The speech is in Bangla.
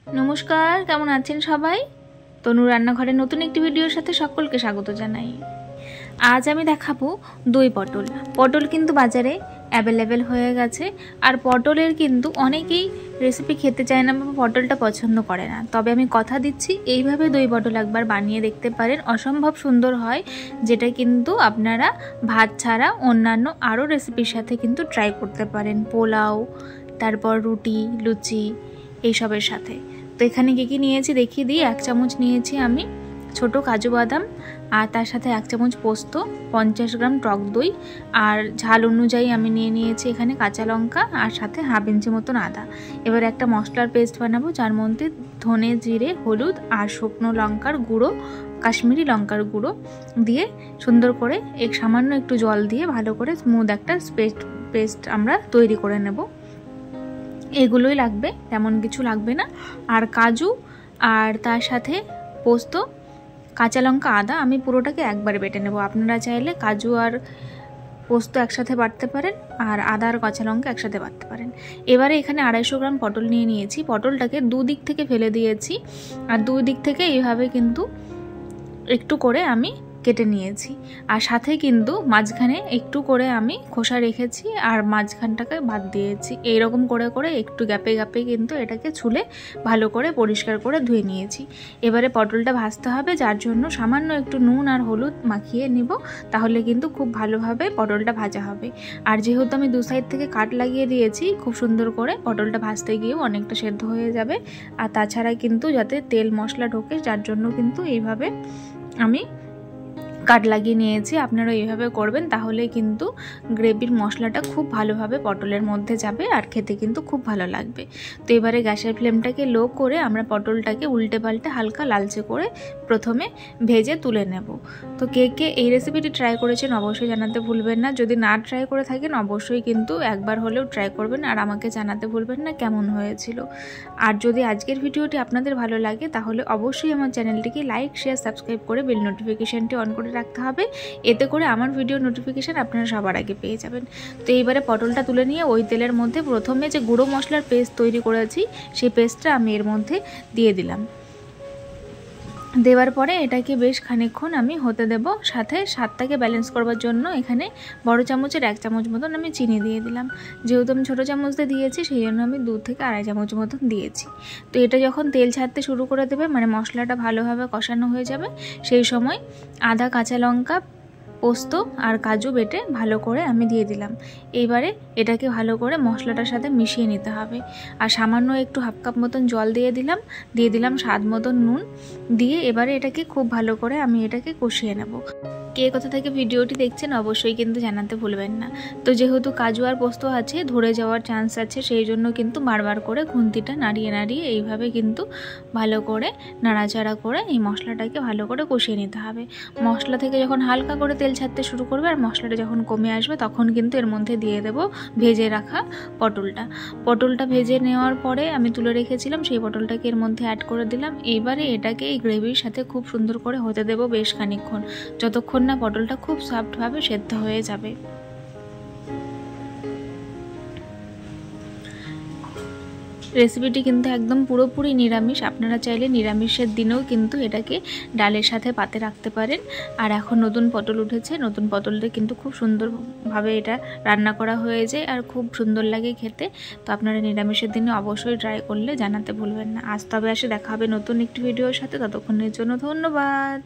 নমস্কার, কেমন আছেন সবাই? তনু রান্নাঘরের নতুন একটি ভিডিওর সাথে সকলকে স্বাগত জানাই। আজ আমি দেখাবো দই পটল। পটল কিন্তু বাজারে অ্যাভেলেবেল হয়ে গেছে, আর পটলের কিন্তু অনেকেই রেসিপি খেতে চায় না বা পটলটা পছন্দ করে না। তবে আমি কথা দিচ্ছি, এইভাবে দই পটল একবার বানিয়ে দেখতে পারেন, অসম্ভব সুন্দর হয়, যেটা কিন্তু আপনারা ভাত ছাড়া অন্যান্য আরও রেসিপির সাথে কিন্তু ট্রাই করতে পারেন। পোলাও, তারপর রুটি, লুচি এইসবের সাথে। তো এখানে কী নিয়েছি দেখিয়ে দিই। 1 চামচ নিয়েছি আমি ছোট কাজু বাদাম, আর তার সাথে 1 চামচ পোস্ত, 50 গ্রাম টক দই, আর ঝাল অনুযায়ী আমি নিয়েছি এখানে কাঁচা লঙ্কা, আর সাথে হাফ ইঞ্চি মতন আদা। এবার একটা মশলার পেস্ট বানাবো, যার মধ্যে ধনে, জিরে, হলুদ আর শুকনো লঙ্কার গুঁড়ো, কাশ্মীরি লঙ্কার গুঁড়ো দিয়ে সুন্দর করে সামান্য একটু জল দিয়ে ভালো করে স্মুথ একটা পেস্ট আমরা তৈরি করে নেব। এগুলোই লাগবে, তেমন কিছু লাগবে না। আর কাজু, আর তার সাথে পোস্ত, কাঁচা লঙ্কা, আদা আমি পুরোটাকে একবারে বেটে নেব। আপনারা চাইলে কাজু আর পোস্ত একসাথে বাটতে পারেন, আর আদা আর কাঁচা লঙ্কা একসাথে বাটতে পারেন। এবারে এখানে 250 গ্রাম পটল নিয়েছি। পটলটাকে দুদিক থেকে ফেলে দিয়েছি, আর দুই দিক থেকে এইভাবে কিন্তু একটু করে আমি কেটে নিয়েছি। আর সাথে কিন্তু মাঝখানে একটু করে আমি খোসা রেখেছি, আর মাঝখানটাকে বাদ দিয়েছি। এইরকম করে করে একটু গ্যাপে গ্যাপে কিন্তু এটাকে ছুলে ভালো করে পরিষ্কার করে ধুয়ে নিয়েছি। এবারে পটলটা ভাজতে হবে, যার জন্য সামান্য একটু নুন আর হলুদ মাখিয়ে নিব, তাহলে কিন্তু খুব ভালোভাবে পটলটা ভাজা হবে। আর যেহেতু আমি দু সাইড থেকে কাট লাগিয়ে দিয়েছি, খুব সুন্দর করে পটলটা ভাজতে গিয়েও অনেকটা সেদ্ধ হয়ে যাবে। আর তাছাড়া কিন্তু যাতে তেল মশলা ঢোকে, যার জন্য কিন্তু এইভাবে আমি কাট লাগিয়ে নিয়েছি। আপনারা এইভাবে করবেন, তাহলে কিন্তু গ্রেভির মশলাটা খুব ভালোভাবে পটলের মধ্যে যাবে, আর খেতে কিন্তু খুব ভালো লাগবে। তো এবারে গ্যাসের ফ্লেমটাকে লো করে আমরা পটলটাকে উল্টে পাল্টে হালকা লালচে করে প্রথমে ভেজে তুলে নেব। তো কে কে এই রেসিপিটি ট্রাই করেছেন অবশ্যই জানাতে ভুলবেন না। যদি না ট্রাই করে থাকেন অবশ্যই কিন্তু একবার হলেও ট্রাই করবেন, আর আমাকে জানাতে ভুলবেন না কেমন হয়েছিল। আর যদি আজকের ভিডিওটি আপনাদের ভালো লাগে, তাহলে অবশ্যই আমার চ্যানেলটিকে লাইক, শেয়ার, সাবস্ক্রাইব করে বেল নোটিফিকেশানটি অন করে রাখতে হবে। এতে করে আমার ভিডিও নোটিফিকেশান আপনারা সবার আগে পেয়ে যাবেন। তো এইবারে পটলটা তুলে নিয়ে ওই তেলের মধ্যে প্রথমে যে গুঁড়ো মশলার পেস্ট তৈরি করেছি, সেই পেস্টটা আমি এর মধ্যে দিয়ে দিলাম। দেওয়ার পরে এটাকে বেশ খানিকক্ষণ আমি হতে দেব। সাথে স্বাদটাকে ব্যালেন্স করবার জন্য এখানে বড় চামচের 1 চামচ মতন আমি চিনি দিয়ে দিলাম। যেহেতু আমি ছোটো চামচতে দিয়েছি, সেই জন্য আমি 2 থেকে আড়াই চামচ মতন দিয়েছি। তো এটা যখন তেল ছাড়তে শুরু করে দেবে, মানে মশলাটা ভালোভাবে কষানো হয়ে যাবে, সেই সময় আদা, কাঁচা লঙ্কা, পোস্ত আর কাজু বেটে ভালো করে আমি দিয়ে দিলাম। এইবারে এটাকে ভালো করে মশলাটার সাথে মিশিয়ে নিতে হবে। আর সামান্য একটু হাফ কাপ মতন জল দিয়ে দিলাম স্বাদ মতন নুন দিয়ে এবারে এটাকে খুব ভালো করে আমি এটাকে কষিয়ে নেব। কে কোথা থেকে ভিডিওটি দেখছেন অবশ্যই কিন্তু জানাতে ভুলবেন না। তো যেহেতু কাজু আর পোস্ত আছে, ধরে যাওয়ার চান্স আছে, সেই জন্য কিন্তু বারবার করে খুন্তিটা নাড়িয়ে নাড়িয়ে এইভাবে কিন্তু ভালো করে নাড়াচাড়া করে এই মশলাটাকে ভালো করে কষিয়ে নিতে হবে। মশলা থেকে যখন হালকা করে তেল ছাড়তে শুরু করবে আর মশলাটা যখন কমে আসবে, তখন কিন্তু এর মধ্যে দিয়ে দেব ভেজে রাখা পটলটা ভেজে নেওয়ার পরে আমি তুলে রেখেছিলাম, সেই পটলটাকে এর মধ্যে অ্যাড করে দিলাম। এইবারে এটাকে এই গ্রেভির সাথে খুব সুন্দর করে হতে দেব বেশ খানিকক্ষণ, যতক্ষণ না পটলটা খুব সফটভাবে সেদ্ধ হয়ে যাবে। রেসিপিটি কিন্তু একদম পুরোপুরি নিরামিষ। আপনারা চাইলে নিরামিষের দিনেও কিন্তু এটাকে ডালের সাথে পাতে রাখতে পারেন। আর এখন নতুন পটল উঠেছে, নতুন পটলটা কিন্তু খুব সুন্দরভাবে এটা রান্না করা হয়ে যায়, আর খুব সুন্দর লাগে খেতে। তো আপনারা নিরামিষের দিনে অবশ্যই ট্রাই করলে জানাতে ভুলবেন না। আজ তবে আসে দেখা হবে নতুন একটি ভিডিওর সাথে। ততক্ষণের জন্য ধন্যবাদ।